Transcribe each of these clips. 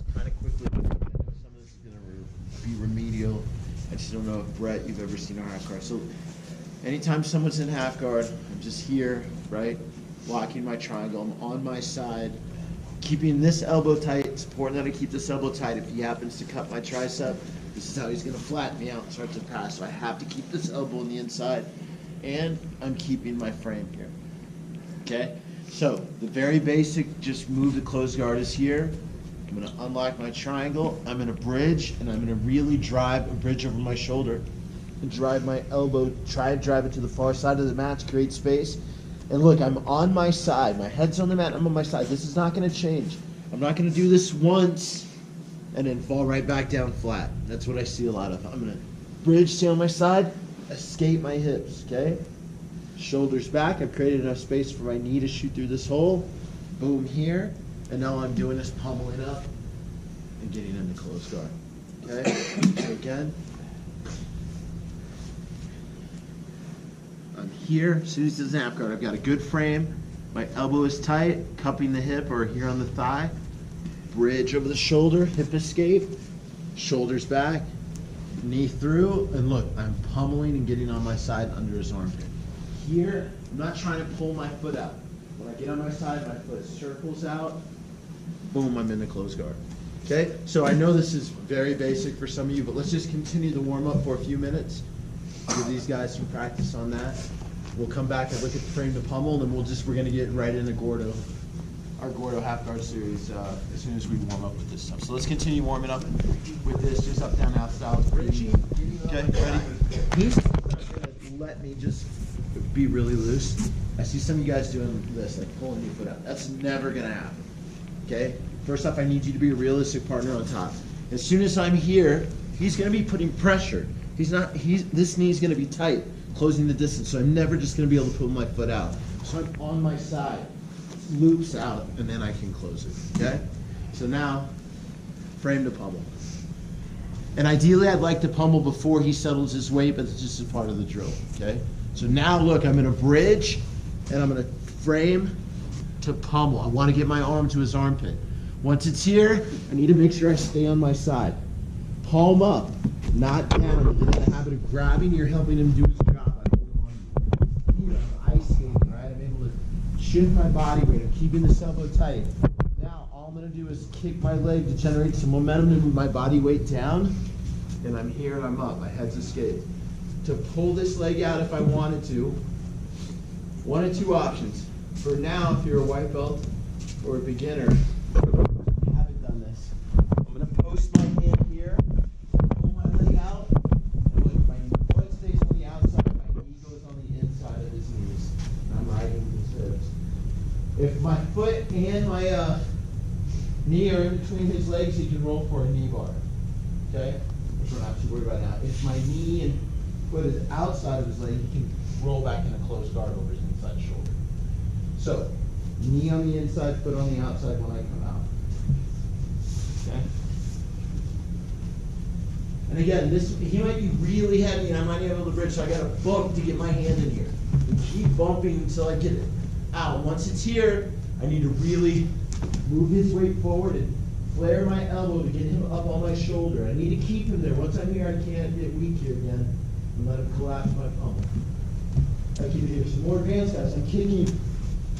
just kind of quickly. I know some of this is going to be remedial. I just don't know if, Brett, you've ever seen our half guard. So anytime someone's in half guard, I'm just here, right, locking my triangle. I'm on my side, keeping this elbow tight. It's important that I keep this elbow tight. If he happens to cut my tricep, this is how he's going to flatten me out and start to pass. So I have to keep this elbow on the inside, and I'm keeping my frame here. Okay? So the very basic, just move the closed guard is here. I'm going to unlock my triangle. I'm going to bridge, and I'm going to really drive a bridge over my shoulder and drive my elbow, try and drive it to the far side of the mat to create space. And look, I'm on my side. My head's on the mat, I'm on my side. This is not going to change. I'm not going to do this once and then fall right back down flat. That's what I see a lot of. I'm going to bridge, stay on my side, escape my hips, okay? Shoulders back. I've created enough space for my knee to shoot through this hole. Boom here. And now I'm doing this pummeling up and getting into close guard. Okay? So again, I'm here. As soon as it's half guard, I've got a good frame. My elbow is tight, cupping the hip or here on the thigh. Bridge over the shoulder, hip escape. Shoulders back, knee through. And look, I'm pummeling and getting on my side under his armpit. Here, I'm not trying to pull my foot out. When I get on my side, my foot circles out. Boom, I'm in the closed guard. Okay, so I know this is very basic for some of you, but let's just continue the warm-up for a few minutes. Give these guys some practice on that. We'll come back and look at the frame to pummel, and then we're going to get right into Gordo, our Gordo half guard series as soon as we warm up with this stuff. So let's continue warming up with this, just up, down, out style. Okay, ready? He's not going to let me just be really loose. I see some of you guys doing this, like pulling your foot out. That's never going to happen. Okay? First off, I need you to be a realistic partner on top. As soon as I'm here, he's going to be putting pressure. This knee's going to be tight, closing the distance, so I'm never just going to be able to pull my foot out. So I'm on my side, loops out, and then I can close it. Okay? So now, frame to pummel. And ideally, I'd like to pummel before he settles his weight, but it's just a part of the drill. Okay? So now, look, I'm going to bridge, and I'm going to frame to pummel. I want to get my arm to his armpit. Once it's here, I need to make sure I stay on my side. Palm up, not down. Get in the habit of grabbing. You're helping him do his job. I hold him on. Here, I'm ice skating, right? I'm able to shift my body weight. I'm keeping this elbow tight. Now, all I'm going to do is kick my leg to generate some momentum to move my body weight down. And I'm here and I'm up. My head's escaped. To pull this leg out if I wanted to, one of two options. For now, if you're a white belt or a beginner, you haven't done this. I'm going to post my hand here, pull my leg out, and look, my foot stays on the outside, my knee goes on the inside of his knees. And I'm riding his hips. If my foot and my knee are in between his legs, he can roll for a knee bar. Okay? Which we're not too worried about now. If my knee and foot is outside of his leg, he can roll back in a closed guard over his inside shoulder. So, knee on the inside, foot on the outside when I come out. Okay? And again, he might be really heavy and I might be able to bridge, so I got to bump to get my hand in here. And keep bumping until I get it out. Once it's here, I need to really move his weight forward and flare my elbow to get him up on my shoulder. I need to keep him there. Once I'm here, I can't get weak here again and let him collapse my pummel. I keep it here. Some more advanced guys. I'm kicking,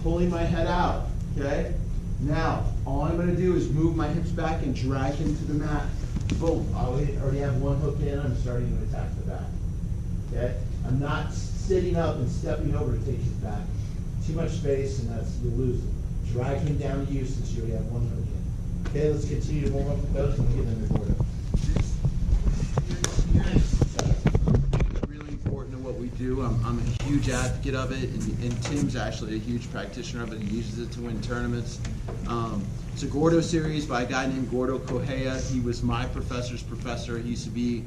pulling my head out. Okay? Now, all I'm going to do is move my hips back and drag him to the mat. Boom. I already have one hook in. I'm starting to attack the back. Okay? I'm not sitting up and stepping over to take his back. Too much space, and you'll lose it. Drag him down to you since you already have one hook in. Okay, let's continue to warm up with those and we'll get into Gordo. Really important to what we do. I'm a huge advocate of it, and Tim's actually a huge practitioner of it. He uses it to win tournaments. It's a Gordo series by a guy named Gordo Correa. He was my professor's professor. He used to be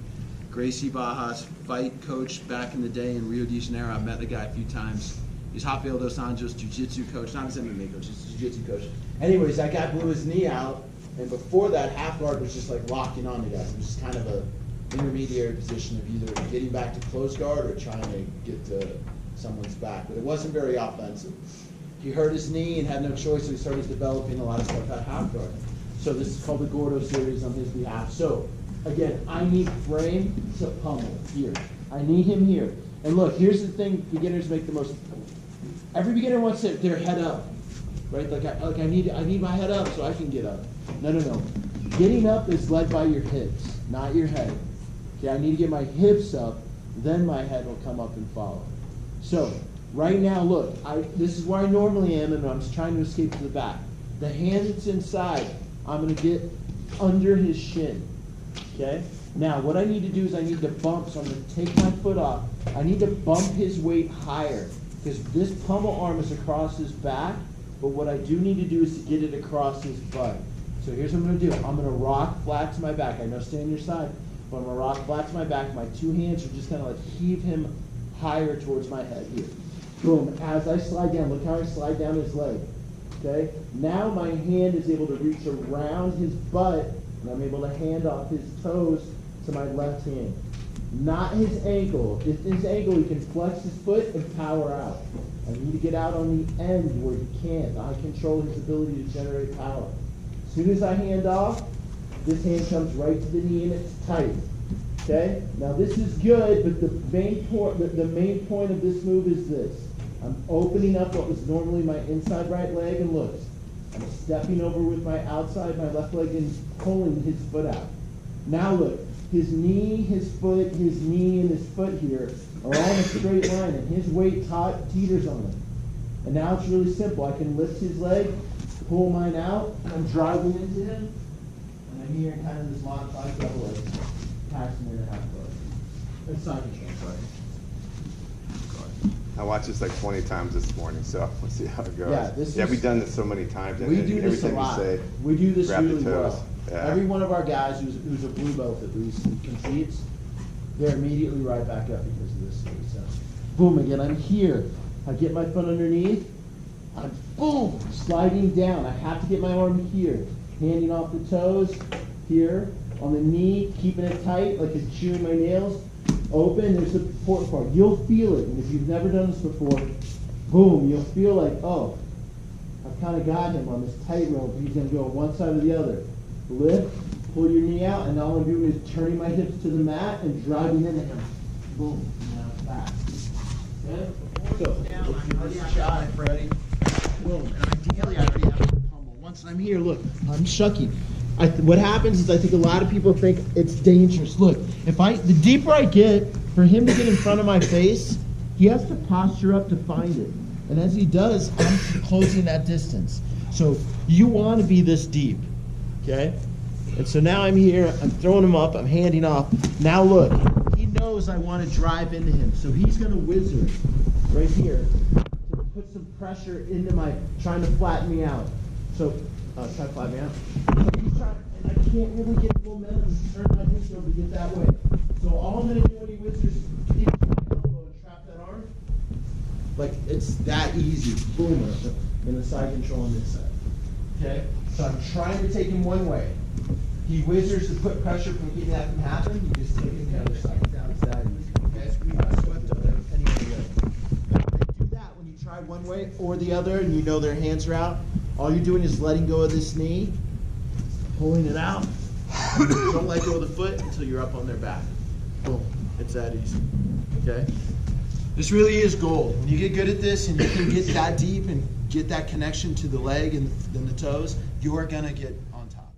Gracie Baja's fight coach back in the day in Rio de Janeiro. I've met the guy a few times. He's Rafael dos Anjos' jiu-jitsu coach, not his MMA coach, he's his jiu-jitsu coach. Anyways, that guy blew his knee out, and before that, half guard was just like locking on to guys. It was just kind of a intermediary position of either getting back to close guard or trying to get to someone's back, but it wasn't very offensive. He hurt his knee and had no choice, so he started developing a lot of stuff at half guard. So this is called the Gordo series on his behalf. So again, I need frame to pummel here. I need him here. And look, here's the thing beginners make the most. Every beginner wants their head up, right? I need my head up so I can get up. No. Getting up is led by your hips, not your head. Okay, I need to get my hips up, then my head will come up and follow. So right now, look, this is where I normally am, and I'm just trying to escape to the back. The hand that's inside, I'm going to get under his shin. Okay? Now, what I need to do is I need to bump, so I'm going to take my foot off. I need to bump his weight higher, because this pommel arm is across his back, but what I do need to do is to get it across his butt. So here's what I'm going to do. I'm going to rock flat to my back. I know stay on your side, but I'm going to rock flat to my back. My two hands are just going to like heave him higher towards my head here. Boom. As I slide down, look how I slide down his leg. Okay? Now my hand is able to reach around his butt, and I'm able to hand off his toes to my left hand. Not his ankle. If his ankle, he can flex his foot and power out. I need to get out on the end where he can't. I control his ability to generate power. As soon as I hand off, this hand comes right to the knee and it's tight. Okay? Now this is good, but the main point of this move is this. I'm opening up what was normally my inside right leg, and look, I'm stepping over with my outside, my left leg, and pulling his foot out. Now look, his knee, his foot, his knee, and his foot here are all in a straight line, and his weight teeters on them. And now it's really simple. I can lift his leg, pull mine out, and I'm driving into him, and I'm here in kind of this modified double leg, passing in a half foot. It's side control, sorry. I watched this like 20 times this morning, so we'll see how it goes. Yeah, we've done this so many times. We do this a lot. We do this really well. Yeah. Every one of our guys who's a blue belt at least competes, they're immediately right back up because of this. So, boom, again, I'm here. I get my foot underneath. I'm, boom, sliding down. I have to get my arm here. Handing off the toes here. On the knee, keeping it tight like it's chewing my nails. Open, there's the important part. You'll feel it, and if you've never done this before, boom, you'll feel like, oh, I've kind of got him on this tightrope. He's going to go on one side or the other. Lift, pull your knee out, and all I'm doing is turning my hips to the mat and driving into him. Boom, now it's back. Okay? So, let's do this shot, Freddie. Boom, and ideally I already have the pummel. Once I'm here, look, I'm shucking. What happens is I think a lot of people think it's dangerous. Look, the deeper I get, for him to get in front of my face, he has to posture up to find it. And as he does, I'm closing that distance. So you want to be this deep, okay? And so now I'm here, I'm throwing him up, I'm handing off. Now look, he knows I want to drive into him, so he's going to whizzer right here to put some pressure into trying to flatten me out. So, try to flatten me out. And I can't really get the momentum to turn my hips over to get that way. So all I'm going to do when he whizzes is hit my elbow and trap that arm. Like, it's that easy. Boom. In the side control on this side. Okay? So I'm trying to take him one way. He whizzers to put pressure from getting that from happening. You just take him the other side. It's that easy. Okay? We got swept up there any other way. They do that when you try one way or the other and you know their hands are out. All you're doing is letting go of this knee, pulling it out. Don't let go of the foot until you're up on their back. Boom. It's that easy. Okay? This really is gold. When you get good at this and you can get that deep and get that connection to the leg and then the toes, you are going to get on top.